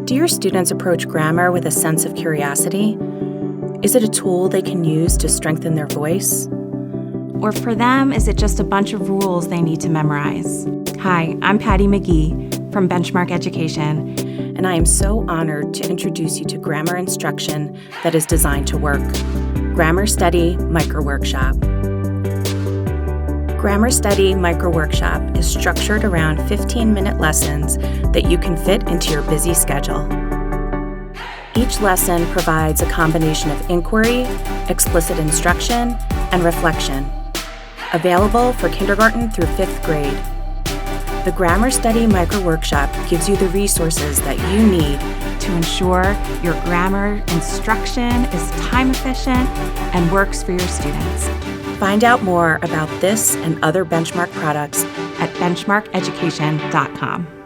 Do your students approach grammar with a sense of curiosity? Is it a tool they can use to strengthen their voice? Or for them, is it just a bunch of rules they need to memorize? Hi, I'm Patty McGee from Benchmark Education. And I am so honored to introduce you to grammar instruction that is designed to work. Grammar Study Micro Workshop. Grammar Study Micro Workshop is structured around 15-minute lessons that you can fit into your busy schedule. Each lesson provides a combination of inquiry, explicit instruction, and reflection. Available for kindergarten through 5th grade. The Grammar Study Micro Workshop gives you the resources that you need To ensure your grammar instruction is time efficient and works for your students. Find out more about this and other Benchmark products At benchmarkeducation.com.